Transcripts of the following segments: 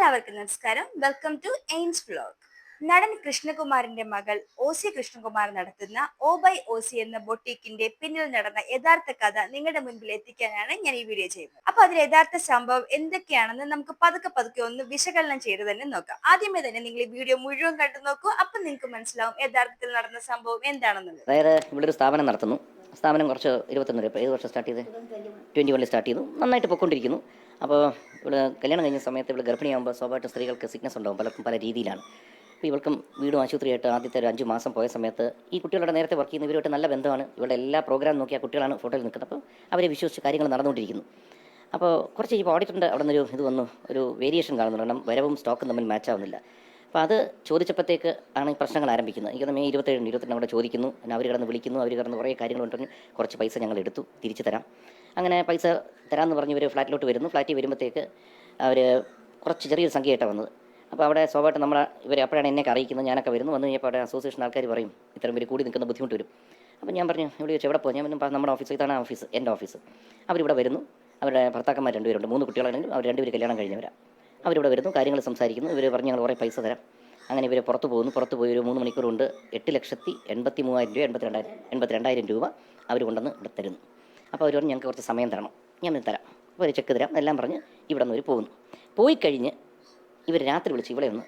എല്ലാവർക്കും നമസ്കാരം. Welcome to Aims vlog. നടൻ കൃഷ്ണകുമാറിന്റെ മകൾ ഓസി കൃഷ്ണകുമാർ നടത്തുന്ന ഓ ബൈ ഓസി എന്ന ബൊട്ടീക്കിന്റെ പിന്നിൽ നടന്ന യഥാർത്ഥ കഥ നിങ്ങളുടെ മുൻപിൽ എത്തിക്കാനാണ് ഞാൻ ഈ വീഡിയോ ചെയ്യുന്നത്. അപ്പൊ അതിൽ യഥാർത്ഥ സംഭവം എന്തൊക്കെയാണെന്ന് നമുക്ക് പതുക്കെ ഒന്ന് വിശകലനം ചെയ്ത് തന്നെ നോക്കാം. ആദ്യമേ തന്നെ നിങ്ങൾ ഈ വീഡിയോ മുഴുവൻ കണ്ടു നോക്കൂ. അപ്പൊ നിങ്ങൾക്ക് മനസ്സിലാവും യഥാർത്ഥത്തിൽ നടന്ന സംഭവം എന്താണെന്നുള്ളത്. അതായത് ഇവിടെ ഒരു സ്ഥാപനം നടത്തുന്നു. സ്ഥാപനം കുറച്ച് 21 ഏത് വർഷം സ്റ്റാർട്ട് ചെയ്ത് 21 സ്റ്റാർട്ട് ചെയ്തു. നന്നായിട്ട് പൊയ്ക്കൊണ്ടിരിക്കുന്നു. അപ്പോൾ ഇവിടെ കല്യാണം കഴിഞ്ഞ സമയത്ത് ഇവിടെ ഗർഭിണിയാകുമ്പോൾ സ്വാഭാവികമായിട്ട് സ്ത്രീകൾക്ക് സിക്നസ് ഉണ്ടാകും, പലർക്കും പല രീതിയിലാണ്. അപ്പോൾ ഇവൾക്കും വീടും ആശുപത്രിയായിട്ട് ആദ്യത്തെ ഒരു 5 മാസം പോയ സമയത്ത് ഈ കുട്ടികളുടെ നേരത്തെ വർക്ക് ചെയ്യുന്ന ഇവരുമായിട്ട് നല്ല ബന്ധമാണ്. ഇവരുടെ എല്ലാ പ്രോഗ്രാം നോക്കിയ കുട്ടികളാണ് ഫോട്ടോയിൽ നിൽക്കുന്നത്. അപ്പോൾ അവരെ വിശ്വസിച്ച് കാര്യങ്ങൾ നടന്നുകൊണ്ടിരിക്കുന്നു. അപ്പോൾ കുറച്ച് ഇപ്പോൾ ഓഡിറ്ററിൻ്റെ അവിടെ നിന്നൊരു ഇത് വന്നു, ഒരു വേരിയേഷൻ കാണുന്നുണ്ട്. കാരണം വരവും സ്റ്റോക്കും തമ്മിൽ മാച്ച് ആവുന്നില്ല. അപ്പോൾ അത് ചോദിച്ചപ്പോഴത്തേക്ക് ആണ് ഈ പ്രശ്നങ്ങൾ ആരംഭിക്കുന്നത്. എനിക്കത് മെയ് 27 അവിടെ ചോദിക്കുന്നു. പിന്നെ അവർ കിടന്ന് വിളിക്കുന്നു. അവർ കിടന്ന് കുറേ കാര്യങ്ങൾ പറഞ്ഞു. കുറച്ച് പൈസ ഞങ്ങൾ എടുത്തു, തിരിച്ചു തരാം. അങ്ങനെ പൈസ തരാമെന്ന് പറഞ്ഞ് ഇവർ ഫ്ലാറ്റിലോട്ട് വരുന്നു. ഫ്ലാറ്റിൽ വരുമ്പോഴത്തേക്ക് അവർ കുറച്ച് ചെറിയൊരു സംഖ്യയായിട്ടാണ് വന്നത്. അപ്പോൾ അവിടെ സ്വാഭാവികമായിട്ട് ഇവർ അപ്പോഴാണ് എന്നെ അറിയിക്കുന്നത്. ഞാനൊക്കെ വന്നു കഴിഞ്ഞപ്പോൾ അവിടെ അസോസിയേഷൻ ആൾക്കാർ പറയും ഇത്രയും പേര് കൂടി നിൽക്കുന്ന ബുദ്ധിമുട്ട് വരും. അപ്പോൾ ഞാൻ പറഞ്ഞു ഇവിടെ വെച്ച് എവിടെ പോകും? ഞാൻ നമ്മുടെ ഓഫീസ്, ഇതാണ് ഓഫീസ്, എൻ്റെ ഓഫീസ്. അവരിവിടെ വരുന്നു. അവരുടെ ഭർത്താക്കന്മാർ 2 പേരുണ്ട്, 3 കുട്ടികളാണെങ്കിലും അവർ 2 പേര് കല്യാണം കഴിഞ്ഞവരാണ്. അവരിവിടെ വരുന്നു, കാര്യങ്ങൾ സംസാരിക്കുന്നു. ഇവർ പറഞ്ഞ് ഞങ്ങൾ കുറേ പൈസ തരാം. അങ്ങനെ ഇവർ പുറത്ത് പോകുന്നു. പുറത്ത് പോയി ഒരു 3 മണിക്കൂർ കൊണ്ട് 8,83,000 രൂപ 82,000 രൂപ അവർ കൊണ്ടുവന്ന് ഇവിടെ തരുന്നു. അപ്പോൾ അവർ പറഞ്ഞ് ഞങ്ങൾക്ക് കുറച്ച് സമയം തരണം, ഞാൻ തരാം, അപ്പോൾ ഒരു ചെക്ക് തരാം എല്ലാം പറഞ്ഞ് ഇവിടെ നിന്ന് അവർ പോകുന്നു. പോയി കഴിഞ്ഞ് ഇവർ രാത്രി വിളിച്ച് ഇവിടെ ഒന്ന്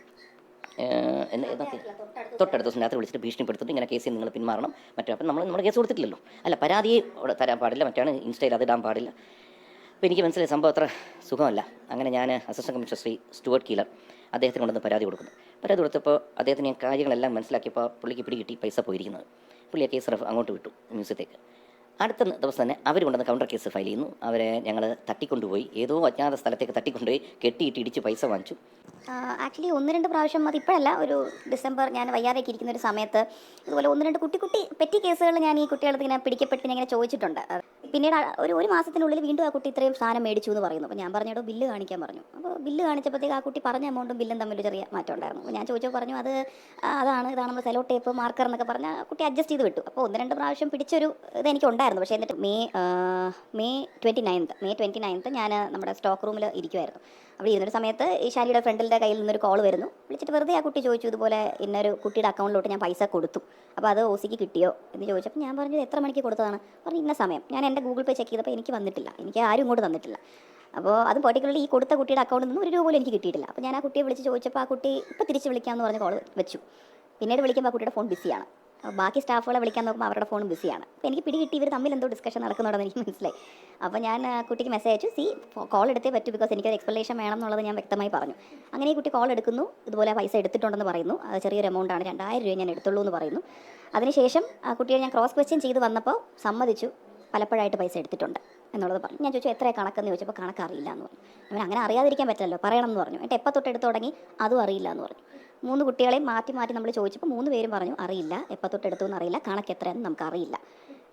തൊട്ടടുത്ത ദിവസം രാത്രി വിളിച്ചിട്ട് ഭീഷണിപ്പെടുത്തിട്ട് ഇങ്ങനെ കേസിൽ നിങ്ങൾ പിന്മാറണം മറ്റേ. അപ്പം നമ്മൾ കേസ് കൊടുത്തിട്ടില്ലല്ലോ, അല്ല പരാതിയെ അവിടെ തരാൻ പാടില്ല, മറ്റാണ് ഇൻസ്റ്റയിൽ അത് ഇടാൻ പാടില്ല. അപ്പോൾ എനിക്ക് മനസ്സിലായ സംഭവം അത്ര സുഖമല്ല. അങ്ങനെ ഞാൻ assistant commissioner Shri Stuart Keeler അദ്ദേഹത്തിന് കൊണ്ടുവന്ന് പരാതി കൊടുക്കുന്നു. പരാതി കൊടുത്തപ്പോൾ അദ്ദേഹത്തിന് ഞാൻ കാര്യങ്ങളെല്ലാം മനസ്സിലാക്കിയപ്പോൾ പുള്ളിക്ക് പിടികിട്ടി പൈസ പോയിരിക്കുന്നത്. പുള്ളിയെ കേസ് അങ്ങോട്ട് വിട്ടു മ്യൂസിയത്തേക്ക്. അടുത്ത ദിവസം തന്നെ അവർ കൊണ്ടുവന്ന് കൗണ്ടർ കേസ് ഫയൽ ചെയ്യുന്നു. അവരെ ഞങ്ങൾ തട്ടിക്കൊണ്ടുപോയി, ഏതോ അജ്ഞാത സ്ഥലത്തേക്ക് തട്ടിക്കൊണ്ടുപോയി കെട്ടിയിട്ട് ഇടിച്ച് പൈസ വാങ്ങിച്ചു. ആക്ച്വലി 1-2 പ്രാവശ്യം, അത് ഇപ്പോഴല്ല, ഒരു ഡിസംബർ ഞാൻ വയ്യാതെയൊക്കെ ഇരിക്കുന്ന ഒരു സമയത്ത് ഇതുപോലെ 1-2 കുട്ടി പെറ്റി കേസുകൾ ഞാൻ ഈ കുട്ടികളത്ത് ഇങ്ങനെ പിടിക്കപ്പെട്ട് ഇങ്ങനെ ചോദിച്ചിട്ടുണ്ട്. പിന്നീട് ഒരു മാസത്തിനുള്ളിൽ വീണ്ടും ആ കുട്ടി ഇത്രയും സാധനം മേടിച്ചു എന്ന് പറയുന്നു. അപ്പോൾ ഞാൻ പറഞ്ഞോ ബില്ല് കാണിക്കാൻ പറഞ്ഞു. അപ്പോൾ ബില്ല് കാണിച്ചപ്പോഴത്തേക്ക് ആ കുട്ടി പറഞ്ഞ എമൗണ്ടും ബില്ലും തമ്മിൽ ചെറിയ മാറ്റം ഉണ്ടായിരുന്നു. അപ്പോൾ ഞാൻ ചോദിച്ചപ്പോൾ പറഞ്ഞു ഇതാണ് നമ്മൾ സെലോ ടേപ്പ് മാർക്കർ എന്നൊക്കെ പറഞ്ഞാൽ കുട്ടി അഡ്ജസ്റ്റ് ചെയ്ത് വിട്ടു. അപ്പോൾ 1-2 പ്രാവശ്യം പിടിച്ചൊരു ഇത് എനിക്കുണ്ടായിരുന്നു. പക്ഷേ എന്നിട്ട് മെയ് 29 ഞാൻ നമ്മുടെ സ്റ്റോക്ക് റൂമിൽ ഇരിക്കുമായിരുന്നു. അവിടെ ഇരുന്നൊരു സമയത്ത് ഈ ശാലിയുടെ ഫ്രണ്ടിൻ്റെ കയ്യിൽ നിന്നൊരു കോൾ വരുന്നു. വിളിച്ചിട്ട് വെറുതെ ആ കുട്ടി ചോദിച്ചു, ഇതുപോലെ ഇന്നൊരു കുട്ടിയുടെ അക്കൗണ്ടിലോട്ട് ഞാൻ പൈസ കൊടുത്തു, അപ്പോൾ അത് ഓസിക്ക് കിട്ടിയോ എന്ന് ചോദിച്ചപ്പോൾ ഞാൻ പറഞ്ഞത് എത്ര മണിക്ക് കൊടുത്തതാണ്? പറഞ്ഞു ഇന്ന സമയം. ഞാൻ എൻ്റെ ഗൂഗിൾ പേ ചെക്ക് ചെയ്തപ്പോൾ എനിക്ക് വന്നിട്ടില്ല, എനിക്ക് ആരും ഇങ്ങോട്ട് തന്നിട്ടില്ല. അപ്പോൾ അതും പെർട്ടിക്കുലർലി ഈ കൊടുത്ത കുട്ടിയുടെ അക്കൗണ്ടിൽ നിന്ന് 1 രൂപ പോലും എനിക്ക് കിട്ടിയിട്ടില്ല. അപ്പോൾ ഞാൻ ആ കുട്ടിയെ വിളിച്ച് ചോദിച്ചപ്പോൾ ആ കുട്ടി ഇപ്പോൾ തിരിച്ച് വിളിക്കാമെന്ന് പറഞ്ഞ് കോൾ വെച്ചു. പിന്നീട് വിളിക്കുമ്പോൾ ആ കുട്ടിയുടെ ഫോൺ ബിസിയാണ്. ബാക്കി സ്റ്റാഫുകളെ വിളിക്കാൻ നോക്കുമ്പോൾ അവരുടെ ഫോണും ബിസിയാണ്. അപ്പോൾ എനിക്ക് പിടികിട്ടി ഇവർ തമ്മിൽ എന്തോ ഡിസ്കഷൻ നടക്കുന്നുണ്ടെന്ന് എനിക്ക് മനസ്സിലായി. അപ്പോൾ ഞാൻ കുട്ടിക്ക് മെസ്സേജ് അയച്ചു, കോൾ എടുത്തേ പറ്റൂ, ബിക്കോസ് എനിക്കൊരു എക്സ്പ്ലനേഷൻ വേണം എന്നുള്ളത് ഞാൻ വ്യക്തമായി പറഞ്ഞു. അങ്ങനെ ഈ കുട്ടി കോൾ എടുക്കുന്നു, ഇതുപോലെ പൈസ എടുത്തിട്ടുണ്ടെന്ന് പറയുന്നു. അത് ചെറിയൊരു എമൗണ്ടാണ്, 2000 രൂപ ഞാൻ എടുത്തുള്ളൂ എന്ന് പറയുന്നു. അതിനുശേഷം ആ കുട്ടിയെ ഞാൻ ക്രോസ് ക്വസ്റ്റ്യൻ ചെയ്ത് വന്നപ്പോൾ സമ്മതിച്ചു പലപ്പോഴായിട്ട് പൈസ എടുത്തിട്ടുണ്ട് എന്നുള്ളത് പറഞ്ഞു. ഞാൻ ചോദിച്ചു എത്ര കണക്കെന്ന് ചോദിച്ചപ്പോൾ കണക്കറിയില്ല എന്ന് പറഞ്ഞു. അങ്ങനെ അറിയാതിരിക്കാൻ പറ്റില്ലല്ലോ, പറയണം എന്ന് പറഞ്ഞു. എന്നിട്ട് എപ്പോൾ തൊട്ട് എടുത്ത് തുടങ്ങി അതും അറിയില്ല എന്ന് പറഞ്ഞു. 3 കുട്ടികളെയും മാറ്റി നമ്മൾ ചോദിച്ചപ്പോൾ 3 പേരും പറഞ്ഞു അറിയില്ല, എപ്പോൾ തൊട്ട് എടുത്തു എന്നറിയില്ല, കണക്ക് എത്രയെന്ന് നമുക്കറിയില്ല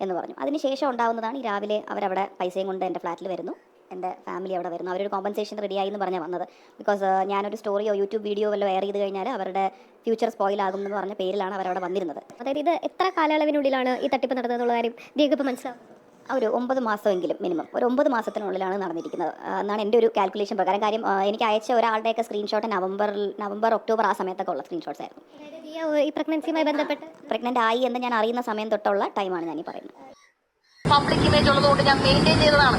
എന്ന് പറഞ്ഞു. അതിനുശേഷം ഉണ്ടാകുന്നതാണ് ഈ രാവിലെ അവരവിടെ പൈസയും കൊണ്ട് എൻ്റെ ഫ്ലാറ്റിൽ വരുന്നു, എൻ്റെ ഫാമിലി അവിടെ വരുന്നു. അവരൊരു കോമ്പൻസേഷൻ റെഡിയായി എന്ന് പറഞ്ഞാൽ വന്നത്. ബിക്കോസ് ഞാനൊരു സ്റ്റോറിയോ യൂട്യൂബ് വീഡിയോ വല്ല വെയർ ചെയ്ത് കഴിഞ്ഞാൽ അവരുടെ ഫ്യൂച്ചർ സ്പോയിൽ ആകും എന്ന് പറഞ്ഞ പേരിലാണ് അവരവിടെ വന്നിരുന്നത്. അതായത് ഇത് എത്ര കാലയളവിനുള്ളിലാണ് ഈ തട്ടിപ്പ് നടന്നതെന്നുള്ള കാര്യം ഇപ്പോൾ മനസ്സിലാവും? ഒരു 9 മാസമെങ്കിലും മിനിമം, ഒരു 9 മാസത്തിനുള്ളിലാണ് നടന്നിരിക്കുന്നത് എന്നാണ് എൻ്റെ ഒരു കാൽക്കുലേഷൻ പ്രകാരം. കാര്യം എനിക്ക് അയച്ച ഒരാളുടെയൊക്കെ സ്ക്രീൻഷോട്ട് നവംബർ ഒക്ടോബർ ആ സമയത്തൊക്കെ ഉള്ള സ്ക്രീൻഷോട്ട്സ് ആയിരുന്നു. ഈ പ്രഗ്നൻസിയുമായി ബന്ധപ്പെട്ട് പ്രഗ്നൻ്റ് ആയി എന്ന് ഞാൻ അറിയുന്ന സമയം തൊട്ടുള്ള ടൈമാണ് ഞാൻ ഈ പറയുന്നത്. പബ്ലിക് ഇമേജ് ഉള്ളതുകൊണ്ട് ഞാൻ മെയിൻറ്റെയിൻ ചെയ്തതാണ്.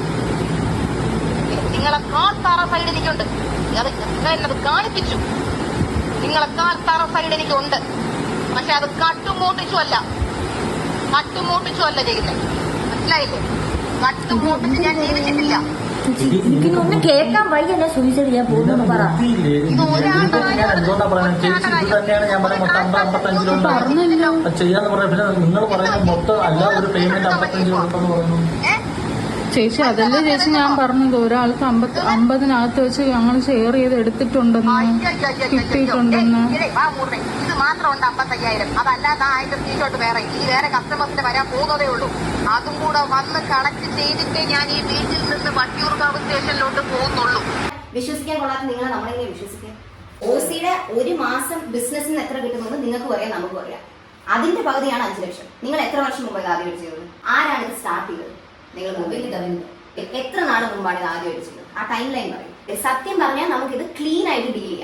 നിങ്ങളെക്കാൾ താറ സൈഡ് എനിക്കുണ്ട്, അത് കാണിപ്പിച്ചു. നിങ്ങളെക്കാൾ താറ സൈഡ് എനിക്കുണ്ട്. പക്ഷെ അത് കട്ടുമൂട്ടിച്ചു അല്ല ചെയ്യുന്നത്, മനസ്സിലായില്ലേ? കട്ടുമൂട്ടിച്ച് ഞാൻ ജീവിച്ചിട്ടില്ല. എനിക്കൊന്നും കേൾക്കാൻ വയ്യല്ല. സൂയിസൈഡ് ഞാൻ പോകുന്നു പറ. ഇത് ഒരാളുടെ ചേച്ചി അതല്ലേ ചേച്ചി ഞാൻ പറഞ്ഞത്, ഒരാൾക്ക് 50-നകത്ത് വെച്ച് ഞങ്ങൾ ഷെയർ ചെയ്ത് എടുത്തിട്ടുണ്ടെന്ന്, കിട്ടിയിട്ടുണ്ടെന്ന്. ഇത് മാത്രമുണ്ട് 55,000. അതല്ലാതെ 1000 സ്ക്രീൻഷോട്ട് വേറെ കസ്റ്റമേഴ്സിന് വരാൻ പോകുന്നതേ ഉള്ളൂ. അതും കൂടെ വന്ന് കളക്ട് ചെയ്തിട്ടേ ഞാൻ ഈ വീട്ടിൽ നിന്ന് വട്ടിയൂർക്കാവ് സ്റ്റേഷനിലോട്ട് പോകുന്നുള്ളൂ. വിശ്വസിക്കാൻ കൊള്ളാത്ത നിങ്ങളെ നമ്മളെങ്ങനെ വിശ്വസിക്കാം? ഓസിയുടെ 1 മാസം ബിസിനസ്സിന് എത്ര കിട്ടുന്നത് നിങ്ങൾക്കും അറിയാം, നമുക്കും അറിയാം. അതിന്റെ പകുതിയാണ് 5 ലക്ഷം. നിങ്ങൾ എത്ര വർഷം മുമ്പ് ആദ്യം ചെയ്തത്? ആരാണ് ഇത് സ്റ്റാർട്ട് ചെയ്തത്? നിങ്ങൾ മൊബൈലിൽ തരുന്നത് എത്ര നാൾ മുമ്പാണ് ഇത് ആദ്യം അടിച്ചത്? ആ ടൈം ലൈൻ പറയും. സത്യം പറഞ്ഞാൽ നമുക്കിത് ക്ലീൻ ആയിട്ട് ഡീൽ ചെയ്യാം.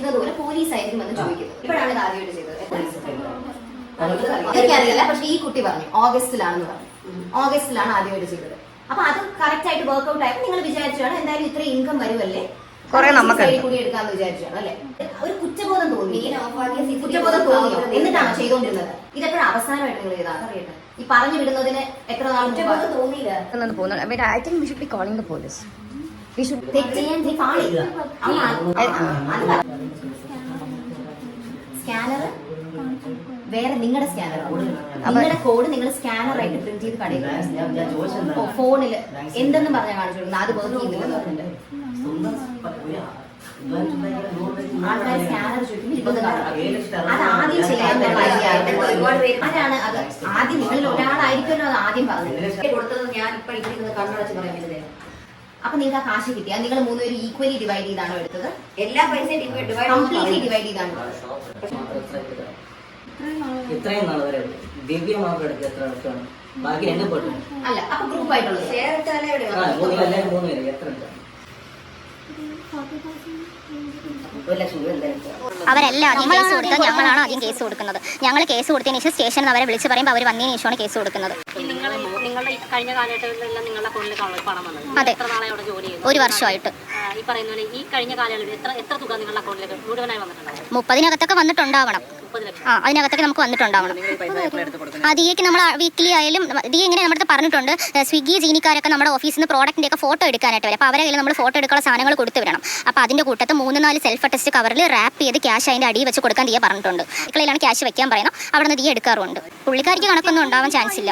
ചോദിക്കുന്നത് പോലെ പോലീസ് ആയിരിക്കും എന്ന് ചോദിക്കുന്നത്. ഇപ്പോഴാണ് ഇത് ആദ്യമായിട്ട് ചെയ്തത്. എനിക്കറിയില്ല, പക്ഷെ ഈ കുട്ടി പറഞ്ഞു ഓഗസ്റ്റിലാണെന്ന് പറഞ്ഞു. ഓഗസ്റ്റിലാണ് ആദ്യമായിട്ട് ചെയ്തത്. അപ്പൊ അത് കറക്റ്റ് ആയിട്ട് വർക്ക്ഔട്ട് ആയിട്ട് നിങ്ങൾ വിചാരിച്ചാണ് എന്തായാലും ഇത്ര ഇൻകം വരുമല്ലേ കൂടി എടുക്കാന്ന് വിചാരിച്ചാണ് അല്ലെ? ഒരു കുറ്റബോധം തോന്നി. കുറ്റബോധം തോന്നിയോ? എന്നിട്ടാണോ ചെയ്തോണ്ടിരുന്നത്? ഇതെപ്പോഴും അവസാനമായിട്ട് നിങ്ങൾ ചെയ്താൽ അറിയട്ടെ. ഈ പറഞ്ഞു വിടുന്നതിന് എത്ര നാൾ തോന്നിയില്ല? സ്കാനർ വേറെ നിങ്ങളുടെ സ്കാനറാണ്. നിങ്ങളുടെ കോഡ് നിങ്ങൾ സ്കാനറായിട്ട് പ്രിന്റ് ചെയ്ത് കടയിൽ ഫോണിൽ എന്തെന്ന് പറഞ്ഞാൽ കാണിച്ചു കൊടുക്കുന്നത്. അത് വർക്ക് ചെയ്യുന്നില്ലെന്ന് പറഞ്ഞിട്ട് ആൾക്കാർ സ്കാനർ ചോദിക്കുമ്പോൾ അത് ആദ്യം ചെയ്യാനുള്ള അതാണ്. അത് ആദ്യം നിങ്ങളിൽ ഒരാളായിരിക്കുമല്ലോ അത് ആദ്യം പറഞ്ഞത്. കൊടുത്തത് ഞാൻ ഇപ്പൊ ഇരിക്കുന്നത് കണ്ണടച്ച് പറയാൻ പറ്റുന്നത്. അപ്പൊ നിങ്ങൾക്ക് ആ കാശ് കിട്ടിയാൽ നിങ്ങൾ 3 പേരും ഈക്വലി ഡിവൈഡ് ചെയ്താണോ എടുത്തത്? എല്ലാ പൈസയും കംപ്ലീറ്റ്ലി ഡിവൈഡ് ചെയ്താണ്. ഇത്രയും നാൾ വരെ ദിവ്യ മാത്രം എടുക്കുക എത്ര എടുക്കാണ്? ബാക്കി രണ്ടും പോട്ടു അല്ല. അപ്പൊ ഗ്രൂപ്പ് ആയിട്ടുള്ളത് മൂന്ന് പേര് എത്ര എടുക്കാം? 1 ലക്ഷം രൂപ എന്തായാലും. അവരല്ല ആദ്യം കേസ് കൊടുത്തത്, ഞങ്ങളാണ് ആദ്യം കേസ് കൊടുക്കുന്നത്. ഞങ്ങൾ കേസ് കൊടുത്തതിന് ശേഷം സ്റ്റേഷനിൽ അവരെ വിളിച്ച് പറയുമ്പോൾ അവർ വന്നതിന് ശേഷമാണ് കേസ് കൊടുക്കുന്നത്. നിങ്ങളുടെ കഴിഞ്ഞ കാലഘട്ടങ്ങളിലെല്ലാം നിങ്ങളുടെ അക്കൗണ്ടിലേക്കാണല്ലോ പണം വന്നത്. അതെ, എത്ര നാളെ അവിടെ ജോലി ചെയ്തു? 1 വർഷമായിട്ട്. ഈ പറയുന്ന പോലെ ഈ കഴിഞ്ഞ കാലയളവിൽ എത്ര തുക നിങ്ങളുടെ അക്കൗണ്ടിലേക്ക് മുഴുവനായി വന്നിട്ടുണ്ടാവും? 30-നകത്തൊക്കെ വന്നിട്ടുണ്ടാവണം. 30 ലക്ഷം. അതിനകത്തൊക്കെ നമുക്ക് വന്നിട്ടുണ്ടാവണം. ദിയയ്ക്ക് നമ്മൾ വീക്കിലി ആയാലും ദിയ ഇങ്ങനെ നമ്മുടെ പറഞ്ഞിട്ടുണ്ട്, സ്വിഗ്ഗി ജീനിക്കാരൊക്കെ നമ്മുടെ ഓഫീസിൽ നിന്ന് പ്രോഡക്റ്റിൻ്റെ ഒക്കെ ഫോട്ടോ എടുക്കാനായിട്ട് വരും. അപ്പോൾ അവരെ കയ്യിൽ നമ്മൾ ഫോട്ടോ എടുക്കാനുള്ള സാധനങ്ങൾ കൊടുത്തു വിടണം. അപ്പോൾ അതിൻ്റെ കൂട്ടത്ത് 3-4 സെൽഫ് അറ്റസ്റ്റ് കവറിൽ റാപ്പ് ചെയ്ത് ക്യാഷ് അതിൻ്റെ അടിയിൽ വെച്ച് കൊടുക്കാൻ ദിയ പറഞ്ഞിട്ടുണ്ട്. ഇക്കളയിലാണ് ക്യാഷ് വെക്കാൻ പറയുന്നത്, അവിടെ നിന്ന് ദിയ എടുക്കാറുണ്ട്. പുള്ളിക്കാരിക്ക് കണക്കൊന്നും ഉണ്ടാവാൻ ചാൻസ് ഇല്ല.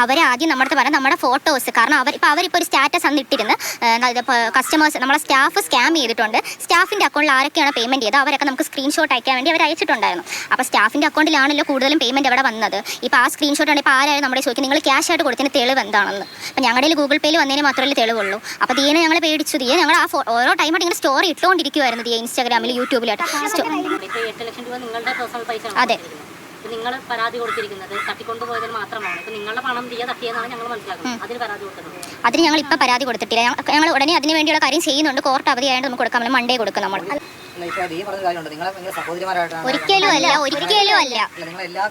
അവരാദ്യം നമ്മുടെ അടുത്ത് പറഞ്ഞാൽ നമ്മുടെ ഫോട്ടോസ്, കാരണം അവരിപ്പോൾ ഒരു സ്റ്റാറ്റസ് അന്ന് ഇട്ടിരുന്ന് കസ്റ്റമേഴ്സ് നമ്മളെ സ്റ്റാഫ് സ്കാം ചെയ്തിട്ടുണ്ട്, സ്റ്റാഫിൻ്റെ അക്കൗണ്ടിൽ ആരൊക്കെയാണ് പേയ്മെൻറ്റ് ചെയ്തത് അവരൊക്കെ നമുക്ക് സ്ക്രീൻഷോട്ട് അയക്കാൻ വേണ്ടി അവർ അയച്ചിട്ടുണ്ടായിരുന്നു. അപ്പോൾ സ്റ്റാഫിൻ്റെ അക്കൗണ്ടിലാണല്ലോ കൂടുതലും പേയ്മെൻറ്റ് അവിടെ വന്നത്. ഇപ്പോൾ ആ സ്ക്രീൻഷോട്ടാണ് ഇപ്പോൾ ആരായാലും നമ്മുടെ ചോദിക്കും നിങ്ങൾ ക്യാഷ് ആയിട്ട് കൊടുത്തതിന് തെളിവ് എന്താണെന്ന്. അപ്പോൾ ഞങ്ങളുടെ ഗൂഗിൾ പേയിൽ വന്നതിന് മാത്രമല്ലേ തെളിവുള്ളൂ. അപ്പോൾ ദിയനെ ഞങ്ങൾ പേടിച്ചു. ദിയ ഞങ്ങൾ ആ ഓരോ ടൈമായിട്ട് ഇങ്ങനെ സ്റ്റോറി ഇട്ടുകൊണ്ടിരിക്കുമായിരുന്നു ദിയ ഇൻസ്റ്റാഗ്രാമിൽ യൂട്യൂബിലായിട്ട്. 8 ലക്ഷം രൂപ നിങ്ങളുടെ പേഴ്സണൽ പൈസ. അതെ, നിങ്ങൾ പരാതി കൊടുത്തിരിക്കുന്നത് തട്ടിക്കൊണ്ടുപോയതിന് മാത്രമാണ്. ഇപ്പൊ നിങ്ങളുടെ പണം ദിയ തട്ടിയെന്നാണ് ഞങ്ങൾ മനസ്സിലാക്കുന്നത്. അതിന് പരാതി കൊടുത്തിട്ടുണ്ട്? അതിന് ഞങ്ങൾ ഇപ്പം പരാതി കൊടുത്തിട്ടില്ല. ഞങ്ങൾ ഉടനെ അതിന് വേണ്ടിയുള്ള കാര്യം ചെയ്യുന്നുണ്ട്. കോർട്ട് അവധിയായിട്ട് നമുക്ക് കൊടുക്കാൻ പറ്റും. മൺഡേ കൊടുക്കും നമ്മൾ. ഒരിക്കലും അല്ല, ഒരിക്കലും അല്ല, ഇല്ല,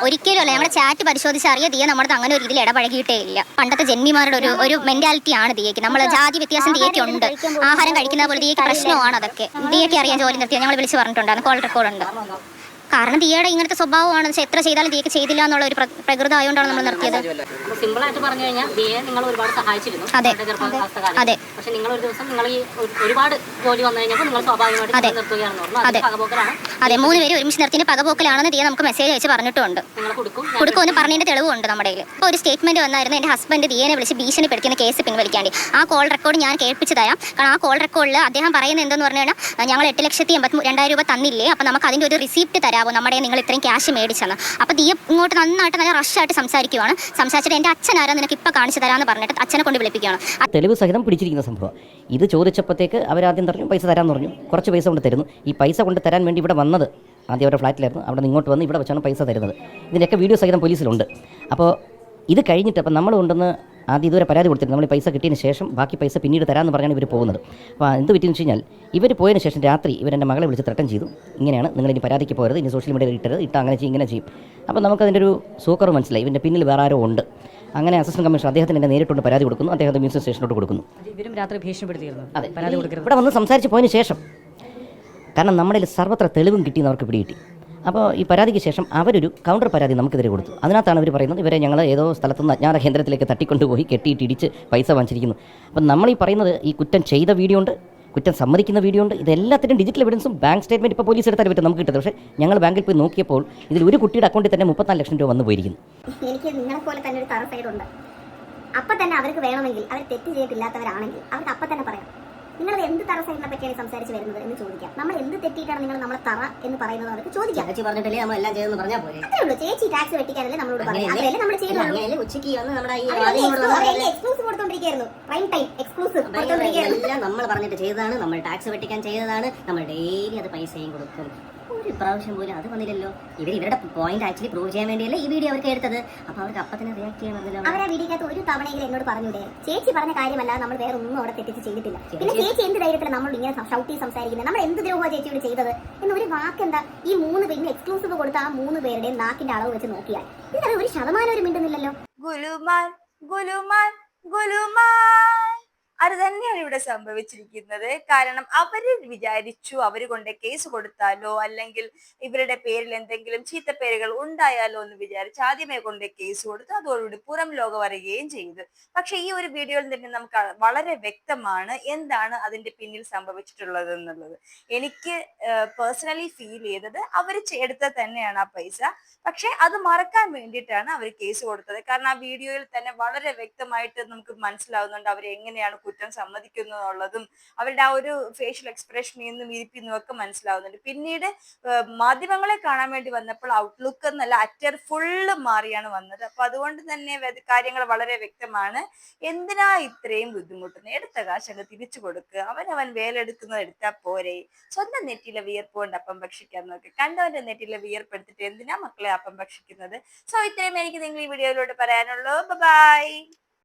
ഒരിക്കലും അല്ല. നമ്മുടെ ചാറ്റ് പരിശോധിച്ചറിയാം ദിയ നമ്മുടെ അങ്ങനെ ഒരു ഇതിൽ ഇടപഴകിയിട്ടേ ഇല്ല. പണ്ടത്തെ ജന്മിമാരുടെ ഒരു മെന്റാലിറ്റി ആണ് ദിയയ്ക്ക്. നമ്മൾ ജാതി വ്യത്യാസം ദിയയ്ക്ക് ഉണ്ട്. ആഹാരം കഴിക്കുന്ന പോലെ ദിയയ്ക്ക് പ്രശ്നമാണ് അതൊക്കെ. ദിയയ്ക്ക് അറിയാം ജോലി നിർത്തിയാൽ ഞങ്ങൾ വിളിച്ച് പറഞ്ഞിട്ടുണ്ടായിരുന്നു. കോൾ റെക്കോർഡ് ഉണ്ട്. കാരണം ദിയയുടെ ഇങ്ങനത്തെ സ്വഭാവമാണ്. എത്ര ചെയ്താലും ദിയക്ക് ചെയ്തില്ല എന്നുള്ള ഒരു പ്രകൃതി ആയതുകൊണ്ടാണ് നമ്മൾ നിർത്തിയത്. സിമ്പിൾ ആയിട്ട് പറഞ്ഞു കഴിഞ്ഞാൽ ദിയെ നിങ്ങൾ ഒരുപാട് സഹായിച്ചിരുന്നു. അതെ, പക്ഷെ നിങ്ങൾ ഒരു ദിവസം നിങ്ങൾ ഈ ഒരുപാട് ജോലി വന്നു കഴിഞ്ഞപ്പോൾ നിങ്ങൾ സ്വാഭാവികമായിട്ട് നിർത്തുകയാണെന്ന് പറഞ്ഞു. അതെ, 3 പേര് ഒരുമിച്ച് നിർത്തിന് പകപോക്കലാണെന്ന് ദിയ നമുക്ക് മെസ്സേജ് അയച്ച് പറഞ്ഞിട്ടുണ്ട്. നിങ്ങൾ കൊടുക്കുമെന്ന് പറഞ്ഞതിന്റെ തെളിവുണ്ട് നമ്മുടെ കയ്യിൽ. ഇപ്പോൾ ഒരു സ്റ്റേറ്റ്മെന്റ് വന്നായിരുന്നു, എൻ്റെ ഹസ്ബൻഡ് ദിയനെ വിളിച്ച് ഭീഷണിപ്പെടുത്തിയ കേസ് പിൻവലിക്കാണ്ടി. ആ കോൾ റെക്കോർഡ് ഞാൻ കേൾപ്പിച്ച് തരാം. കാരണം ആ കോൾ റെക്കോർഡിൽ അദ്ദേഹം പറയുന്നത് എന്തെന്ന് പറഞ്ഞു കഴിഞ്ഞാൽ ഞങ്ങൾ 8,82,000 രൂപ തന്നില്ലേ, അപ്പോൾ നമുക്ക് അതിൻ്റെ ഒരു റിസീപ്റ്റ് തരാമോ, നമ്മുടെ നിങ്ങൾ ഇത്രയും ക്യാഷ് മേടിച്ചെന്ന്. അപ്പോൾ ദിയ ഇങ്ങോട്ട് നന്നായിട്ട് നല്ല റഷായിട്ട് സംസാരിക്കുവാണ്. സംസാരിച്ചിട്ട് എൻ്റെ അച്ഛനാരാ നിനക്ക് ഇപ്പം കാണിച്ചു തരാമെന്ന് പറഞ്ഞിട്ട് അച്ഛനെ കൊണ്ട് വിളിപ്പിക്കുകയാണ്. തെളിവ് സഹിതം പിടിച്ചിരിക്കുന്ന സംഭവം. ഇത് ചോദിച്ചപ്പോഴത്തേക്ക് അവരാദ്യം പറഞ്ഞു പൈസ തരാമെന്ന് പറഞ്ഞു. കുറച്ച് പൈസ കൊണ്ട് തരുന്നു. ഈ പൈസ കൊണ്ട് തരാൻ വേണ്ടി ഇവിടെ വന്നത് ആദ്യം അവരുടെ ഫ്ലാറ്റിലായിരുന്നു. അവിടെ നിന്ന് ഇങ്ങോട്ട് വന്ന് ഇവിടെ വെച്ചാണ് പൈസ തരുന്നത്. ഇതിൻ്റെയൊക്കെ വീഡിയോ സഹിതം പോലീസിലുണ്ട്. അപ്പോൾ ഇത് കഴിഞ്ഞിട്ട് അപ്പം നമ്മൾ കൊണ്ടുവന്ന് ആദ്യം ഇതുവരെ പരാതി കൊടുത്തിട്ട് നമ്മൾ ഈ പൈസ കിട്ടിയതിന് ശേഷം ബാക്കി പൈസ പിന്നീട് തരാമെന്ന് പറഞ്ഞാണ് ഇവർ പോകുന്നത്. അപ്പോൾ എന്ത് പറ്റിയെന്ന് വെച്ച് കഴിഞ്ഞാൽ ഇവർ പോയതിന് ശേഷം രാത്രി ഇവരെൻ്റെ മകളെ വിളിച്ച് ത്രട്ടൻ ചെയ്തു. ഇങ്ങനെയാണ് നിങ്ങൾ ഇനി പരാതിക്ക് പോയത്, ഇനി സോഷ്യൽ മീഡിയയിൽ ഇട്ടാൽ അങ്ങനെ ചെയ്യും ഇങ്ങനെ ചെയ്യും. അപ്പോൾ നമുക്കതിൻ്റെ ഒരു സൂക്കർ മനസ്സിലായി. ഇവൻ്റെ പിന്നിൽ വേറെ ആരോ ഉണ്ട്. അങ്ങനെ അസിസ്റ്റന്റ് കമ്മീഷണർ അദ്ദേഹത്തിന് എന്നെ നേരിട്ടുണ്ട് പരാതി കൊടുക്കുന്നു. അദ്ദേഹത്തെ മ്യൂസിയം സ്റ്റേഷനോട്ട് കൊടുക്കുന്നു. ഇവരും രാത്രി ഭീഷണിപ്പെടുത്തിയിരുന്നു. അതെ, പരാതി കൊടുക്കരുത് ഇവിടെ വന്ന് സംസാരിച്ച് പോയതിന് ശേഷം. കാരണം നമ്മുടെ സർവ്വത്ര തെളിവും കിട്ടിയെന്ന് അവർക്ക് പിടികിട്ടി. അപ്പോൾ ഈ പരാതിക്ക് ശേഷം അവരൊരു കൗണ്ടർ പരാതി നമുക്കെതിരെ കൊടുത്തു. അതിനകത്താണ് അവർ പറയുന്നത് ഇവരെ ഞങ്ങൾ ഏതോ സ്ഥലത്തുനിന്ന് അജ്ഞാത കേന്ദ്രത്തിലേക്ക് തട്ടിക്കൊണ്ടുപോയി കെട്ടിയിട്ട് ഇടിച്ച് പൈസ വാങ്ങിച്ചിരിക്കുന്നു. അപ്പം നമ്മൾ ഈ പറയുന്നത് ഈ കുറ്റം ചെയ്ത വീഡിയോ ഉണ്ട്, കുറ്റം സമ്മതിക്കുന്ന വീഡിയോ ഉണ്ട്. ഇതെല്ലാത്തിനും ഡിജിറ്റൽ എവിഡൻസും ബാങ്ക് സ്റ്റേറ്റ്മെൻറ്റ് ഇപ്പോൾ പോലീസ് എടുത്താൽ പറ്റും നമുക്ക് കിട്ടുന്നത്. പക്ഷേ ഞങ്ങൾ ബാങ്കിൽ പോയി നോക്കിയപ്പോൾ ഇതിൽ ഒരു കുട്ടിയുടെ അക്കൗണ്ടിൽ തന്നെ 34 ലക്ഷം രൂപ വന്നു പോയിരിക്കുന്നു. എനിക്ക് നിങ്ങളെപ്പോലെ തന്നെ ഒരു തറ സൈഡുണ്ട്. അപ്പം തന്നെ അവർക്ക് വേണമെങ്കിൽ അവർ തെറ്റ് ചെയ്തിട്ടില്ലാത്തവരാണെങ്കിൽ അവർക്ക് അപ്പം തന്നെ പറയാം നിങ്ങൾ എന്ത് തറ സൈഡിനെ പറ്റിയാണ് സംസാരിച്ച് വരുന്നത് എന്ന് ചോദിക്കാം. നമ്മൾ എന്ത് തെറ്റിയിട്ടാണ് നിങ്ങൾ നമ്മളെ തറ എന്ന് പറയുന്നത് അവർക്ക് ചോദിക്കാം. ചേച്ചി പറഞ്ഞിട്ടില്ലേ നമ്മൾ എല്ലാം ചെയ്തെന്ന് പറഞ്ഞാൽ പോലെ അത്രേ ഉള്ളൂ. ചേച്ചി ടാക്സ് വെട്ടിക്കാനല്ലേ നമ്മളോട് പറയാം. അതല്ലേ നമ്മൾ ചെയ്യുന്നത്. ഉച്ചയ്ക്ക് വന്ന് നമ്മുടെ ഈ എക്സ്ക്ലൂസീവ് കൊടുത്തോണ്ടിരിക്കുകയായിരുന്നു. പ്രൈം ടൈം എക്സ്ക്ലൂസീവ് കൊടുത്തോണ്ടിരിക്കുകയായിരുന്നു. എല്ലാം നമ്മൾ പറഞ്ഞിട്ട് ചെയ്തതാണ്. നമ്മൾ ടാക്സ് വെട്ടിക്കാൻ ചെയ്തതാണ്. നമ്മൾ ഡെയിലി അത് പൈസയും കൊടുക്കും. ഒരു പ്രാവശ്യം പോലും അത് വന്നില്ലല്ലോ. ഇവരുടെ പോയിന്റ് ആക്ച്വലി പ്രൂവ് ചെയ്യാൻ വേണ്ടിയല്ലേ ഈ വീഡിയോ അവർക്ക് എടുത്തത്. അപ്പൊ അവർക്ക് അപ്പൊ തന്നെ റിയാക്ട് ചെയ്യാൻ പറ്റില്ല. അവരാ വീഡിയോക്കകത്ത് ഒരു തവണയെങ്കിലും എന്നോട് പറഞ്ഞൂടെ, ചേച്ചി പറഞ്ഞ കാര്യമല്ല, നമ്മൾ വേറെ ഒന്നും അവിടെ തെറ്റിച്ച് ചെയ്തിട്ടില്ല. പിന്നെ ചേച്ചി എന്ത് ധൈര്യത്തിലാണ് നമ്മൾ ഇങ്ങനെ ഷൗട്ടി സംസാരിക്കുന്നത്? നമ്മൾ എന്ത് ദ്രോഹമാണ് ചേച്ചിയോട് ചെയ്തത് എന്ന് ഒരു വാക്കെന്താ? ഈ 3 പേരിന് എക്സ്ക്ലൂസീവ് കൊടുത്ത ആ 3 പേരുടെയും നാക്കിന്റെ അളവ് വെച്ച് നോക്കിയാൽ ഇതിനത് ഒരു ശതമാനം ഒരു മിണ്ടുന്നില്ലല്ലോ. ഗുലുമാൻ ഗുലുമാൻ ഗുലുമാൻ, അത് തന്നെയാണ് ഇവിടെ സംഭവിച്ചിരിക്കുന്നത്. കാരണം അവര് വിചാരിച്ചു അവര് കൊണ്ട് കേസ് കൊടുത്താലോ അല്ലെങ്കിൽ ഇവരുടെ പേരിൽ എന്തെങ്കിലും ചീത്തപ്പേരുകൾ ഉണ്ടായാലോ എന്ന് വിചാരിച്ച് ആദ്യമേ കൊണ്ട് കേസ് കൊടുത്തു. അതോടുകൂടി പുറം ലോകം അറിയുകയും ചെയ്തു. പക്ഷെ ഈ ഒരു വീഡിയോയിൽ തന്നെ നമുക്ക് വളരെ വ്യക്തമാണ് എന്താണ് അതിന്റെ പിന്നിൽ സംഭവിച്ചിട്ടുള്ളത് എന്നുള്ളത്. എനിക്ക് പേഴ്സണലി ഫീൽ ചെയ്തത് അവർ എടുത്തത് തന്നെയാണ് ആ പൈസ. പക്ഷെ അത് മറക്കാൻ വേണ്ടിയിട്ടാണ് അവർ കേസ് കൊടുത്തത്. കാരണം ആ വീഡിയോയിൽ തന്നെ വളരെ വ്യക്തമായിട്ട് നമുക്ക് മനസ്സിലാവുന്നുണ്ട് അവർ എങ്ങനെയാണ് കുറ്റം സമ്മതിക്കുന്നു എന്നുള്ളതും അവരുടെ ആ ഒരു ഫേഷ്യൽ എക്സ്പ്രഷനിൽ നിന്നും ഇരിപ്പിന്നും ഒക്കെ മനസ്സിലാവുന്നുണ്ട്. പിന്നീട് മാധ്യമങ്ങളെ കാണാൻ വേണ്ടി വന്നപ്പോൾ ഔട്ട്ലുക്ക് എന്നല്ല അറ്റർ ഫുള്ള് മാറിയാണ് വന്നത്. അപ്പൊ അതുകൊണ്ട് തന്നെ കാര്യങ്ങൾ വളരെ വ്യക്തമാണ്. എന്തിനാ ഇത്രയും ബുദ്ധിമുട്ടുന്നത്? എടുത്ത കാശ് അങ്ങ് തിരിച്ചു കൊടുക്കുക. അവൻ വേലെടുക്കുന്നത് എടുത്താൽ പോരെ. സ്വന്തം നെറ്റിയിലെ വിയർപ്പ് കൊണ്ട് അപ്പം ഭക്ഷിക്കാൻ നോക്കി. കണ്ടവന്റെ നെറ്റിയിലെ വിയർപ്പെടുത്തിട്ട് എന്തിനാ മക്കളെ അപ്പം ഭക്ഷിക്കുന്നത്? സോ ഇത്രയും എനിക്ക് നിങ്ങൾ ഈ വീഡിയോയിലൂടെ പറയാനുള്ളൂ. ബൈ.